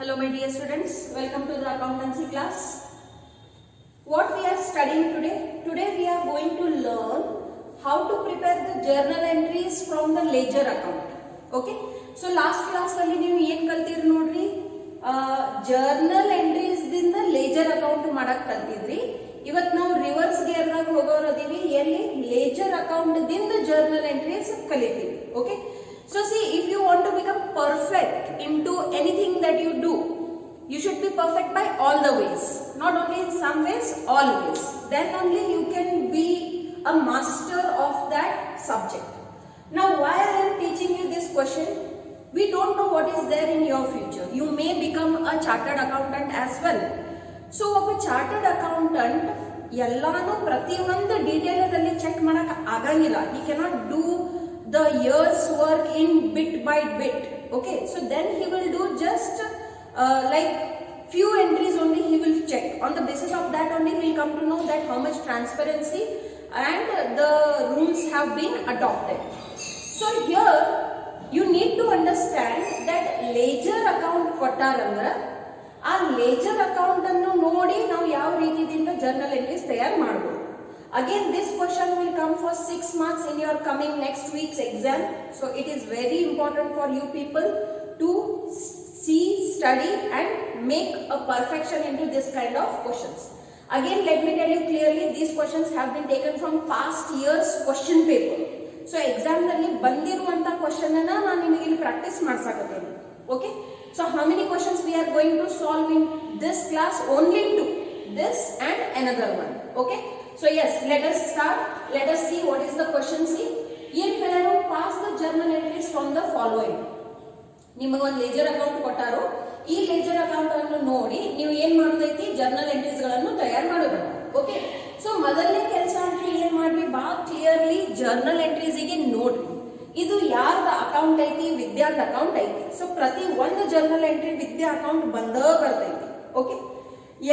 Hello my dear students, welcome to the accountancy class. What we are studying today? Today we are going to learn how to prepare the journal entries from the ledger account. Okay? So last class alli ನೀವು ಏನು ಕಲ್ತಿದ್ರಿ ನೋಡ್ರಿ, journal entries ದಿಂದ laser account ಮಾಡಕ್ ಕಲ್ತಿದ್ರಿ. ಇವತ್ತು ನಾವು reverse gear ದಾಗ ಹೋಗೋರು ಅದೀವಿ, ಎಲ್ಲಿ ಲೇಜರ್ ಅಕೌಂಟ್ ದಿಂದ ಜರ್ನಲ್ ಎಂಟ್ರೀಸ್ ಕಲಿತೀವಿ. Okay, so see, if you want to become perfect into anything that you do, you should be perfect by all the ways, not only in some ways, all ways. Then only you can be a master of that subject. Now why I am teaching you this question? We don't know what is there in your future. You may become a chartered accountant as well. So ಒಬ್ಬ chartered accountant ಎಲ್ಲಾನು ಪ್ರತಿಯೊಂದು detail ಅಲ್ಲಿ check ಮಾಡಕ್ ಆಗಂಗಿಲ್ಲ. He cannot do the year's work in bit by bit. Okay, so then he will do just like few entries only he will check. On the basis of that only we will come to know that how much transparency and the rules have been adopted. So here you need to understand that ledger account ಕೊಟ್ಟಾರಂದ್ರೆ ಆ ledger account ಅನ್ನು ನೋಡಿ ನಾವು ಯಾವ ರೀತಿಯಿಂದ journal entries ತಯಾರು ಮಾಡಬಹುದು. Again, this question will come for 6 marks in your coming next week's exam. So it is very important for you people to see, study and make a perfection into this kind of questions. Again, let me tell you clearly, these questions have been taken from past year's question paper. So exam nalli bandiruanta question na nanu nimage illi practice madsakotteni. Okay, so how many questions we are going to solve in this class? Only two, this and another one. Okay, so yes, let us start. Let us see what is the question. See, ಏನು ಹೇಳಾರು, pass the journal entries from the following. ನಿಮಗೆ ಒಂದು ledger account ಕೊಟ್ಟಾರು, ಈ ledger account ಅನ್ನು ನೋಡಿ ನೀವು ಏನು ಮಾಡೋದೈತಿ, journal entries ಗಳನ್ನು ತಯಾರು ಮಾಡೋದು. ಓಕೆ, ಸೊ ಮೊದಲನೇ ಕೆಲಸ ಅಂತ ಏನು ಮಾಡ್ರಿ, ಬಾ ಕ್ಲಿಯರ್ಲಿ journal entries ಗೆ ನೋಡ್ರಿ. ಇದು ಯಾರ್ದ ಅಕೌಂಟ್ ಐತಿ, ವಿದ್ಯಾದ ಅಕೌಂಟ್ ಐತಿ. ಸೊ ಪ್ರತಿ ಒಂದು journal entry ವಿದ್ಯಾ ಅಕೌಂಟ್ ಬರ್ತೈತಿ. ಓಕೆ,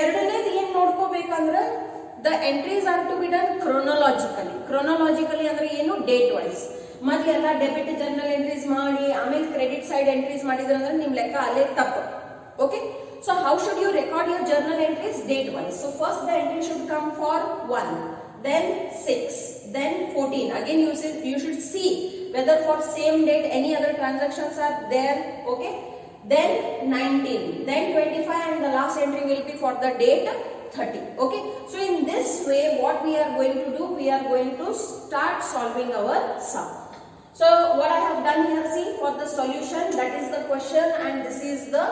ಎರಡನೇದು ಏನು ನೋಡ್ಕೋಬೇಕಂದ್ರೆ the entries are to be done chronologically. Chronologically ಅಂದ್ರೆ ಏನು, ಡೇಟ್ ವೈಸ್. ಮೊದಲೆಲ್ಲ ಡೆಬಿಟ್ ಜರ್ನಲ್ ಎಂಟ್ರೀಸ್ ಮಾಡಿ ಆಮೇಲೆ ಕ್ರೆಡಿಟ್ ಸೈಡ್ ಎಂಟ್ರೀಸ್ ಮಾಡಿದ್ರಂದ್ರೆ ನಿಮ್ ಲೆಕ್ಕ ಅಲ್ಲೇ ತಪ್ಪು. Okay, so how should you record your journal entries? Date wise. So first the entry should come for 1, then 6, then 14. Again you should see whether for same date any other transactions are there. Okay, then 19, then 25 and the last entry will be for the date 30. Okay, so in this way what we are going to do, we are going to start solving our sum. So what I have done here, see, for the solution, that is the question and this is the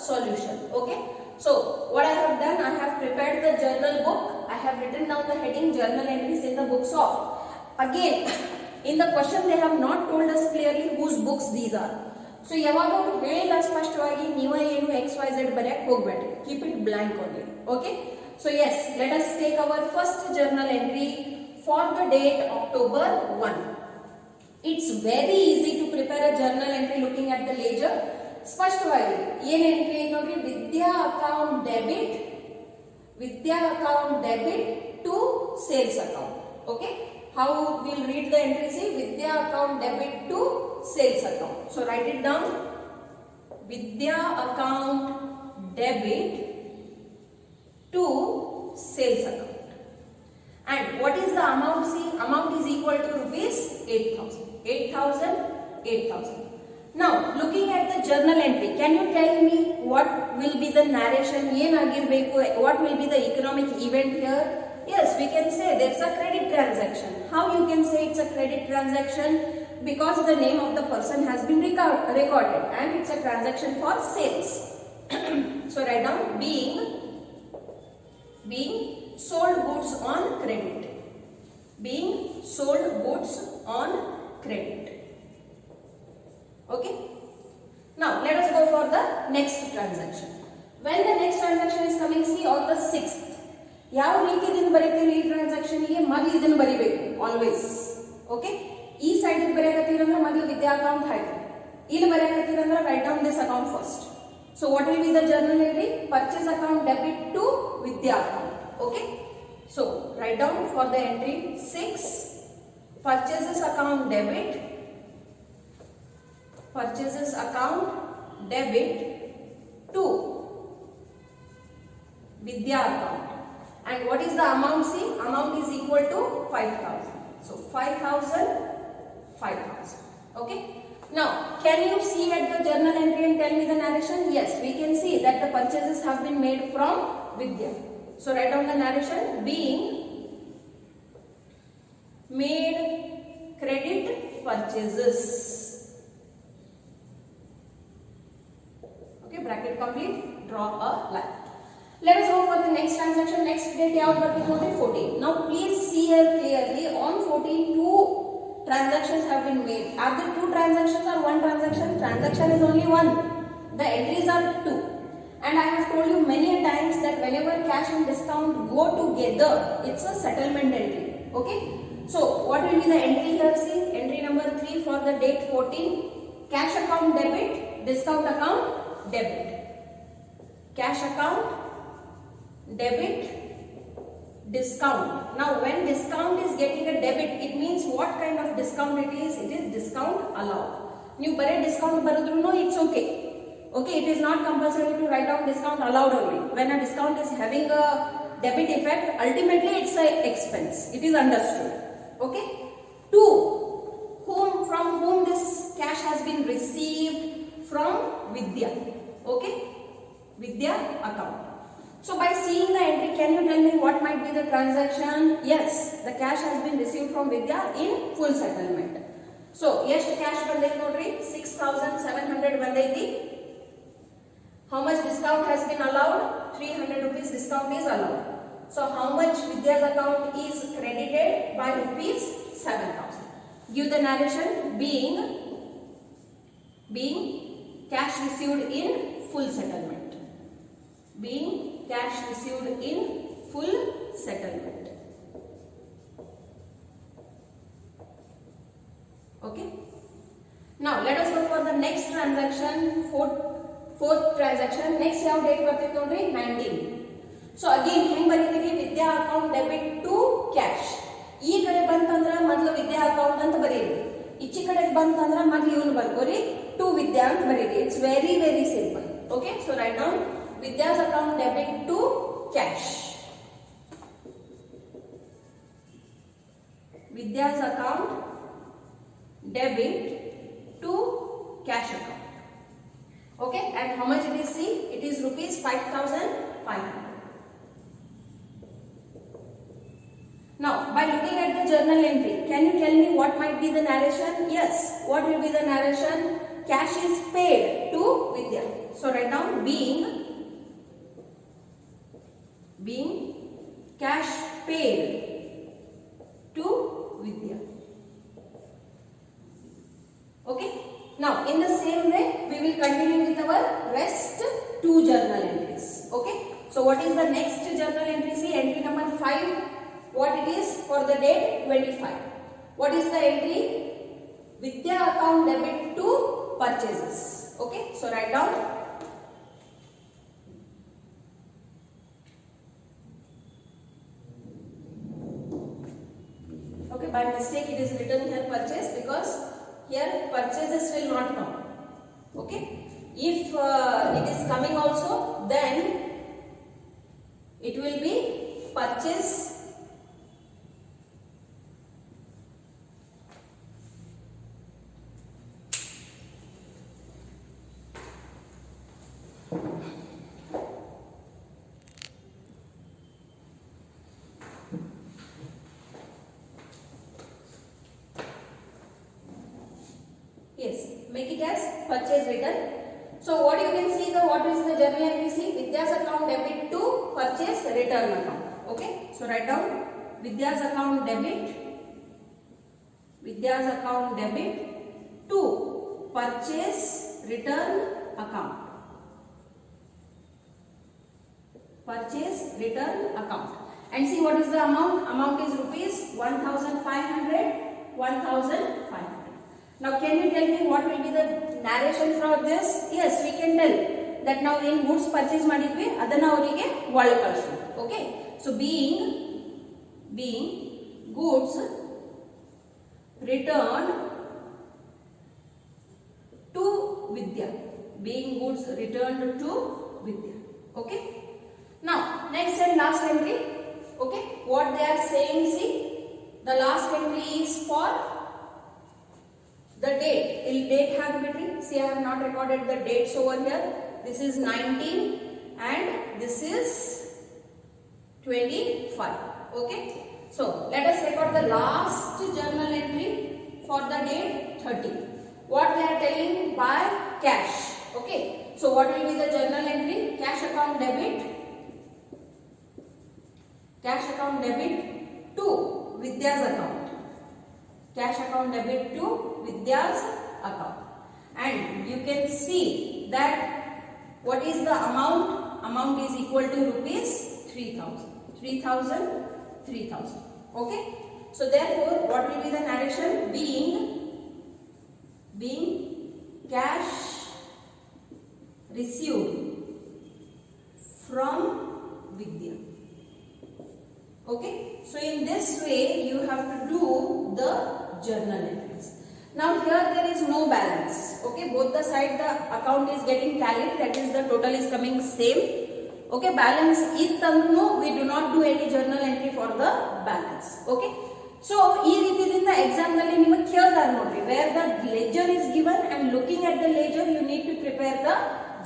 solution. Okay, so what I have done, I have prepared the journal book. I have written down the heading journal entries in the books of. Again, in the question they have not told us clearly whose books these are. So ಯಾವಾಗಲೂ ಹೇಳಿಲ್ಲ ಸ್ಪಷ್ಟವಾಗಿ, ನೀವೇ ಏನು XYZ ಬರೆಯಕ್ಕೆ ಹೋಗಬೇಡ್ರಿ, keep it blank only. Okay, so yes, let us take our first journal entry for the date October 1. It's very easy to prepare a journal entry looking at the ledger. ಸ್ಪಷ್ಟವಾಗಿ ಏನು entry ನೋಡ್ರಿ, Vidya account debit to sales account. Okay, how we'll read the entry? See, vidya account debit to sales account. So write it down, vidya account debit to sales account. And what is the amount? See, amount is equal to rupees 8,000. Now looking at the journal entry, can you tell me what will be the narration? What will be the economic event here? Yes, we can say there's a credit transaction. How you can say it's a credit transaction? Because the name of the person has been recorded and it's a transaction for sales. So write down, being sold goods on credit. Being sold goods on credit. Okay. Now let us go for the next transaction. When the next transaction is coming, see, on the 6th. ಯಾವ ರೀತಿಯಿಂದ ಬರೀತೀರಿ ಈ transaction ಗೆ, ಮೊದಲು ಇದನ್ನು ಬರಿಬೇಕು always. Okay, ಈ side ಬರೆಯಕತ್ತೀರಂದ್ರೆ ಮೊದಲು ವಿದ್ಯಾ ಅಕೌಂಟ್ ಹಾಕಿ, ಇಲ್ಲಿ ಬರೆಯಕತ್ತೀರಂದ್ರೆ write down this account first. So what will be the journal entry? Purchase account debit to Vidya account. Okay, so write down for the entry 6, purchases account debit to Vidya account. And what is the amount? See, amount is equal to 5,000. So 5,000, 5,000. Okay. Now, can you see at the journal entry and tell me the narration? Yes, we can see that the purchases have been made from Vidya. So write down the narration. Being made credit purchases. Okay, bracket complete. Draw a line. Let us go for the next transaction. Next date yav bartide nodri 14. Now please see here clearly. On 14 two transactions have been made. Are there two transactions or one transaction? Transaction is only one. The entries are two. And I have told you many times that whenever cash and discount go together, it's a settlement entry. Okay. So what will be the entry here? See, entry number 3 for the date 14. Cash account debit, discount account debit. Cash account debit, discount. Now when discount is getting a debit, it means what kind of discount it is? It is discount allowed. You bare discount baradruno, it's okay. Okay, it is not compulsory to write down discount allowed only. When a discount is having a debit effect, ultimately it's an expense. It is understood. Okay. 2. From whom this cash has been received? From Vidya. Okay. Vidya account. So by seeing the entry, can you tell me what might be the transaction? Yes, the cash has been received from Vidya in full settlement. So ಎಷ್ಟು cash ಬಂದೈತಿ ನೋಡ್ರಿ 6,700 ಬಂದೈತಿ. How much discount has been allowed? 300 rupees discount is allowed. So how much Vidya's account is credited by rupees 7,000? Give the narration. Being cash received in full settlement. Being cash received in full settlement. Okay. Now let us go for the next transaction. Fourth transaction. Next ಯಾವ date ಬರ್ತೈತೆ ನೋಡ್ರಿ 19. So again ಹೆಂಗ್ ಬರೀತೀವಿ? ವಿದ್ಯಾ account debit to cash. ಈ ಕಡೆ ಬಂತಂದ್ರ ಮೊದಲು Vidya account ಅಂತ ಬರೀರಿ. ಈಚೆ ಕಡೆ ಬಂತಂದ್ರ ಮೊದಲು ಇವನು ಬರ್ಕೋರಿ ಟು ವಿದ್ಯಾ ಅಂತ ಬರೀರಿ. It's very simple. Okay. So write down Vidya's account debit to cash. Vidya's account debit to cash account. Okay, and how much it is? See, it is rupees 5,500. Now, by looking at the journal entry, can you tell me what might be the narration? Yes, what will be the narration? Cash is paid to Vidya. So write down being cash paid to Vidya. Okay. Now in the same way we will continue with our rest two journal entries. Okay. So what is the next journal entry? See, entry number 5. What it is for the date 25. What is the entry? Vidya account debit to purchases. Okay. So write down by mistake it is written here purchase because here purchases will not come. Okay. If it is coming also, then it will be purchase make it as purchase return. So what you can see, what is the journal entry? See, Vidya's account debit to purchase return account. Okay. So write down Vidya's account debit to purchase return account. Purchase return account. And see what is the amount? Amount is rupees 1,500. 1,500. Now can you tell me what will be the narration for this? Yes, we can tell that now in goods purchase ಮಾಡಿದ್ವಿ ಅದನ್ನ ಅವರಿಗೆ ಒಳ್ಳೆ ಕಳಿಸೋದು. Okay. So being goods returned to Vidya. Okay. Now, next and last entry. Okay, what they are saying, see, the last entry is for the date. Date have between. See, I have not recorded the dates over here. This is 19 and this is 25. Okay. So, let us record the last journal entry for the date 30. What they are telling? By cash. Okay. So, what will be the journal entry? Cash account debit. Cash account debit to Vidya's account. Cash account debit to Vidya's account. And you can see that what is the amount? Amount is equal to rupees 3000. 3000. 3000. Okay. So therefore, what will be the narration? Being cash received from Vidya. Okay. So in this way, you have to do the journal entries. Now here there is no balance. Okay. Both the side the account is getting tallied. That is the total is coming same. Okay, balance ittandru we do not do any journal entry for the balance. Okay, so ee reetidinda exam nalli niಮಗೆ ಕೇಳ್ತಾರೆ ನೋಡಿ, where the ledger is given and looking at the ledger you need to prepare the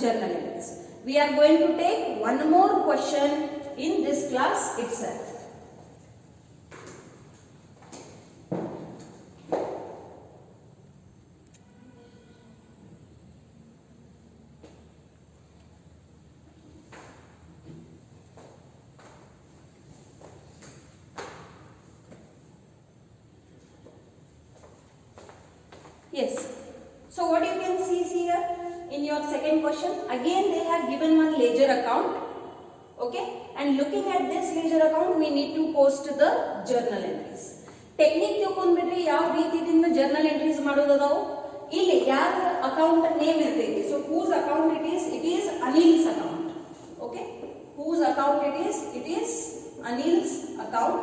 journal entries. We are going to take one more question in this class itself. Yes. So what you can see here in your second question, again they have given one ledger account. Okay, and looking at this ledger account we need to post the journal entries. Technique ತಿಳ್ಕೊಂಡ್ಬಿಟ್ರಿ ಯಾವ ರೀತಿಯಿಂದ journal entries ಮಾಡೋದದಾವು. ಇಲ್ಲಿ ಯಾರ account name ಇರ್ತೈತಿ. So whose account it is Anil's account. Okay, whose account it is Anil's account.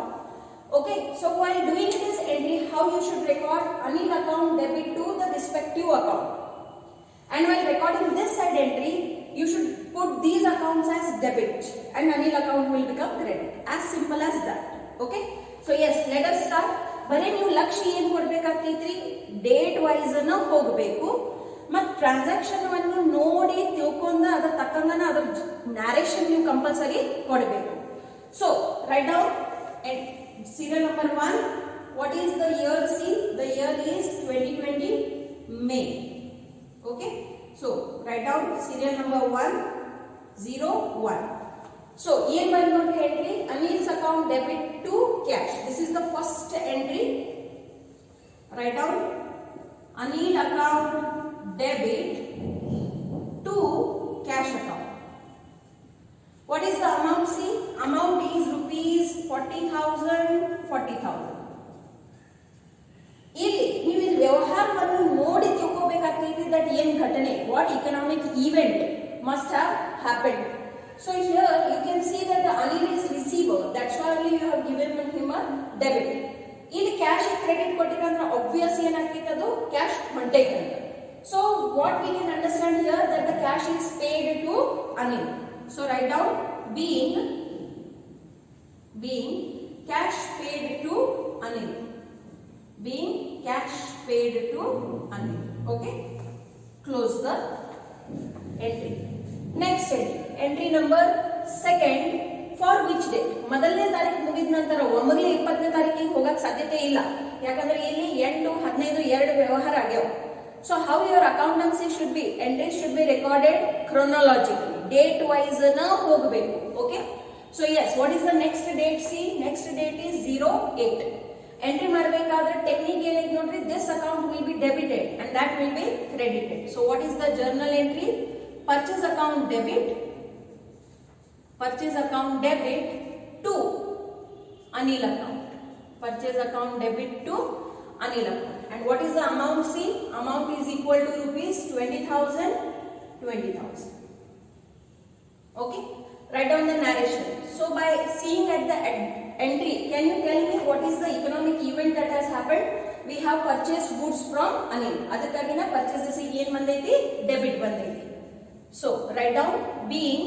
Okay, so while doing this entry, how you should record Anil account debit to the respective account. And while recording this side entry, you should put these accounts as debit and Anil account will become credit. As simple as that. Okay, so yes, let us start. ಬರೀ ನೀವು ಲಕ್ಷ್ಯ ಏನು ಕೊಡಬೇಕಾಗ್ತೈತ್ರಿ, date wise ಅನ್ನ ಹೋಗಬೇಕು ಮತ್ತು transaction ಅನ್ನು ನೋಡಿ ತಿಳ್ಕೊಂಡ ಅದರ ತಕ್ಕಂಗನ ಅದರ ನ್ಯಾರೇಷನ್ ನೀವು ಕಂಪಲ್ಸರಿ ಕೊಡಬೇಕು. So write down serial number 1. What is the year? See, the year is 2020 May. Okay, so write down serial number 101. So here by note entry, Anil's account debit to cash. This is the first entry. Write down Anil account debit to cash account. What is the amount? See, amount is rupees 40,000. 40,000. ಇಲ್ಲಿ ನೀವು ಈ ವ್ಯವಹಾರವನ್ನು ನೋಡಿ ತಿಳ್ಕೋಬೇಕಾಗ್ತೈತಿ that ಏನು ಘಟನೆ, what economic event must have happened. So here you can see that the Anil is receiver. That's why only you have given him a debit. ಇಲ್ಲಿ cash credit ಕೊಟ್ಟಿರಂದ್ರೆ obvious ಏನಾಗ್ತೈತಿ ಅದು cash ಹೊಂಟೈತಿ ಅಂತ. So what we can understand here that the cash is paid to Anil. So write down being cash paid to Anil. Being cash paid to Anil. Okay. Close the entry. Next entry number 2. For which date? ಮೊದಲನೇ ತಾರೀಕು ಮುಗಿದ ನಂತರ ಒಮ್ಮೆಲೆ 20ನೇ ತಾರೀಕಿಗೆ ಹೋಗಕ್ಕೆ ಸಾಧ್ಯತೆ ಇಲ್ಲ. ಯಾಕಂದ್ರೆ ಇಲ್ಲಿ 8, 15 ಎರಡು ವ್ಯವಹಾರ ಆಗ್ಯಾವ. So how your accountancy should be? Entries should be recorded chronologically. Date wise na ಹೋಗಬೇಕು. Okay. So yes, what is the next date? See, next date is 08. Entry ಮಾಡಬೇಕಾದ್ರೆ ಟೆಕ್ನಿಕ್ ಏನಿದೆ ನೋಡ್ರಿ, this account will be debited and that will be credited. So what is the journal entry? Purchase account debit to Anil account. Purchase account debit to Anil account. And what is the amount? See, amount is equal to rupees 20,000. 20,000. Okay. Write down the narration. So by seeing at the entry, can you tell me what is the economic event that has happened? We have purchased goods from Anil. ಅದಕ್ಕಾಗಿನ purchase ಏನು ಬಂದೈತಿ? Debit ಬಂದೈತಿ. So write down being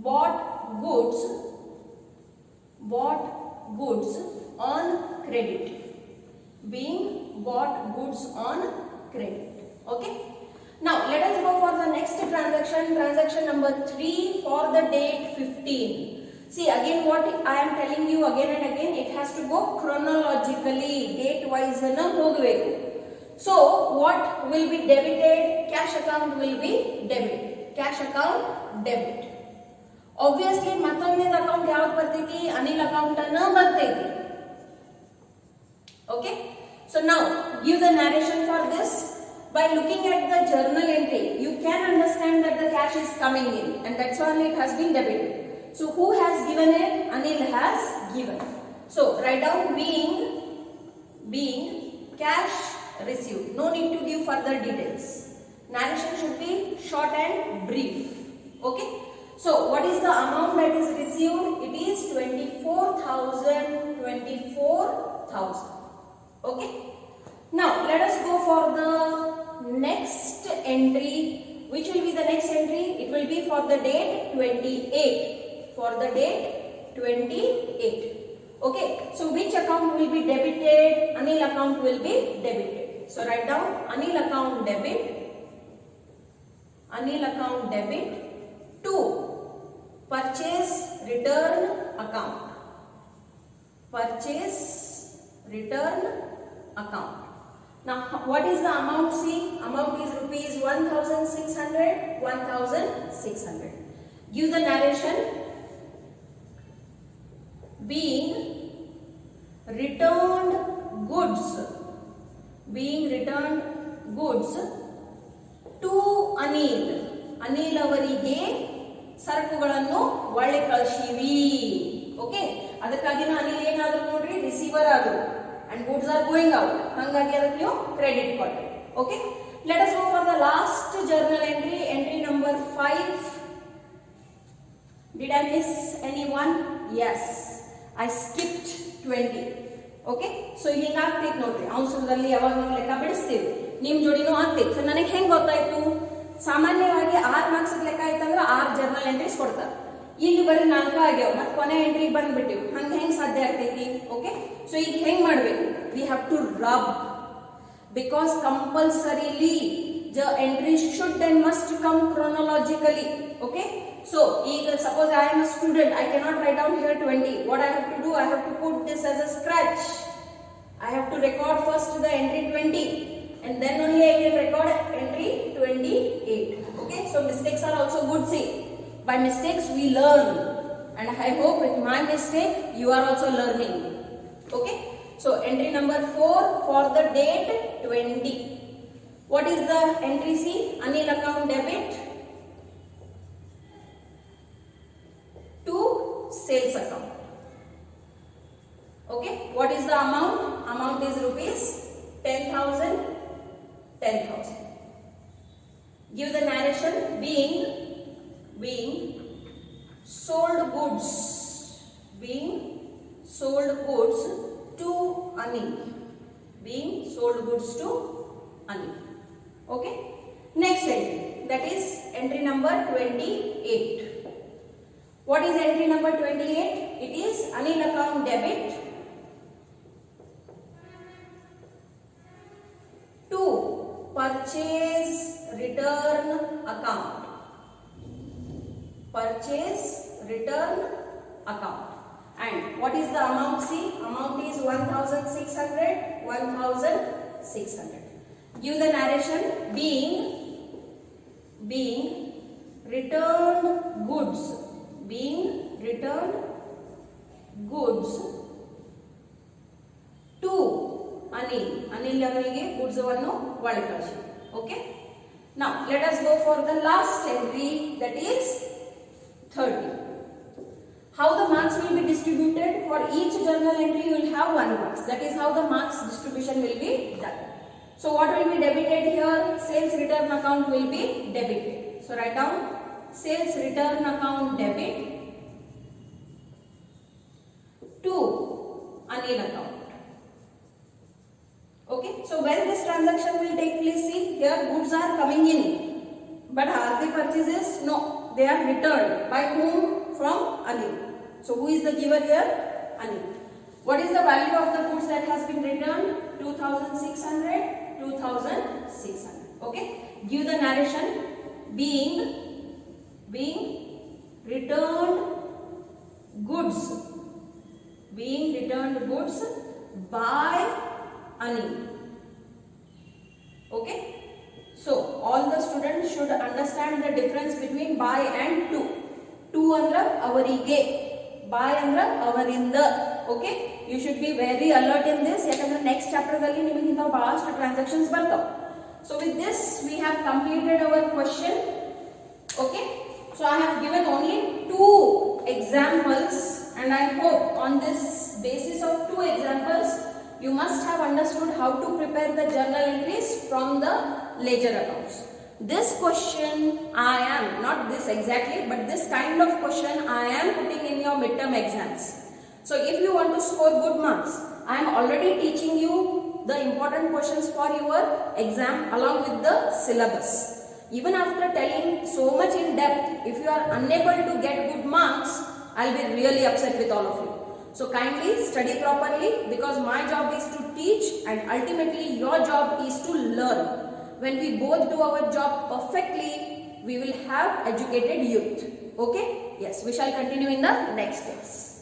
bought goods on credit. Being bought goods on credit. Okay. Now let us go for the next transaction number 3 for the date 15. See again what I am telling you again and again, it has to go chronologically, date wise na hogbeku. So what will be debited? Cash account will be debit. Cash account debit. Obviously matommed account yav bartaiti? Anil account na bartaiti. Okay. So now give the narration for this. By looking at the journal entry, you can understand that the cash is coming in, and that's why it has been debited. So who has given it? Anil has given. So write down being cash received. No need to give further details. Narration should be short and brief. Okay. So what is the amount that is received? It is 24,000. Okay. Now let us go for the next entry. Which will be the next entry? It will be for the date 28. For the date 28. Okay. So which account will be debited? Anil account will be debited. So write down Anil account debit. Anil account debit to purchase return account. Purchase return account. Now what is the amount? See, amount is rupees 1,600. 1,600. Give the narration. Being returned goods. Being returned goods to Anil. Anil ಅವರಿಗೆ ಸರಕುಗಳನ್ನು ಒಳ್ಳೆ ಕಳಿಸಿವಿ. Okay, ಅದಕ್ಕಾಗಿ ಅನಿಲ್ ಏನಾದ್ರು ನೋಡ್ರಿ receiver ಆದ್ರು and goods are going out. ಹಾಗಾಗಿ ಅದಕ್ಕೆ ನೀವು ಕ್ರೆಡಿಟ್ ಕೊಡ್ರಿ. Okay, let us go for the last journal entry, entry number 5. Did I miss anyone? Yes, I skipped 20. Okay, so ಹಿಂಗ ಆಗ್ತೈತಿ ನೋಡ್ರಿ. ಅಂಶದಲ್ಲಿ ಯಾವಾಗ ನಾವು ಲೆಕ್ಕ ಬಿಡಿಸ್ತೀವಿ ನಿಮ್ ಜೋಡಿನೂ ಆಗ್ತೈತಿ. ಸೊ ನನಗೆ ಹೆಂಗ್ ಗೊತ್ತಾಯ್ತು? ಸಾಮಾನ್ಯವಾಗಿ 6 ಮಾರ್ಕ್ಸ್ ಲೆಕ್ಕ ಆಯ್ತಂದ್ರೆ 6 ಜರ್ನಲ್ ಎಂಟ್ರೀಸ್ ಕೊಡ್ತಾರೆ. ಇಲ್ಲಿ ಬರೀ 4 ಆಗ್ಯಾವ, ಮತ್ತೆ ಕೊನೆ ಎಂಟ್ರಿ ಬಂದ್ಬಿಟ್ಟಿವ್. ಹಂಗ ಹೆಂಗ್ ಸಾಧ್ಯ ಆಗ್ತೈತಿ? ಓಕೆ, ಸೊ ಈಗ ಹೆಂಗ್ ಮಾಡ್ಬೇಕು? We have to rub, because compulsorily the entries should and must come chronologically. Okay, so suppose I am a student, I cannot write down here 20. What I have to do? I have to put this as a scratch. I have to record first the entry 20 and then only I can record entry 28. Okay, so mistakes are also good. See, by mistakes we learn, and I hope with my mistake you are also learning. Okay, so entry number 4 for the date 20. What is the entry? See, Anil account debit to sales account. Okay, what is the amount? Amount is rupees 10,000. 10,000. Give the narration. Being sold goods. Being sold goods to Anil. Being sold goods to Anil. Okay, next entry, that is entry number 28. What is entry number 28? It is Anil account debit to purchase return account. Purchase return account. And what is the amount? See, amount is 1,600. 1,600. Give the narration. Being returned goods. Being returned goods to Anil. Anil ಅವರಿಗೆ goods ಅನ್ನು ಒಳಗೆ ಕಳಿಸಿ. Okay. Now let us go for the last entry, that is 30. How the marks will be distributed? For each journal entry you will have 1 marks. That is how the marks distribution will be done. So what will be debited here? Sales return account will be debited. So write down sales return account debit to Anil account. Okay, so when this transaction will take place, see here goods are coming in, But are they purchases? No, they are returned. By whom? From Anil. So who is the giver here? Anil. What is the value of the goods that has been returned? 2600, 2600. Okay. Give the narration. Being returned goods. Being returned goods by Anil. Okay. So all the students should understand the difference between by and to. To andra avarige, by andra avarinda. Okay. You should be very alert in this. Yakandre next chapter dalli nimage inta bahast transactions bartav. So with this we have completed our question. Okay. So I have given only 2 examples, and I hope on this basis of 2 examples you must have understood how to prepare the journal entries from the ledger accounts. This question I am, not this exactly, but this kind of question I am putting in your midterm exams. So if you want to score good marks, I am already teaching you the important questions for your exam along with the syllabus. Even after telling so much in depth, if you are unable to get good marks, I will be really upset with all of you. So kindly study properly, because my job is to teach and ultimately your job is to learn. When we both do our job perfectly, we will have educated youth. Okay? Yes, we shall continue in the next class.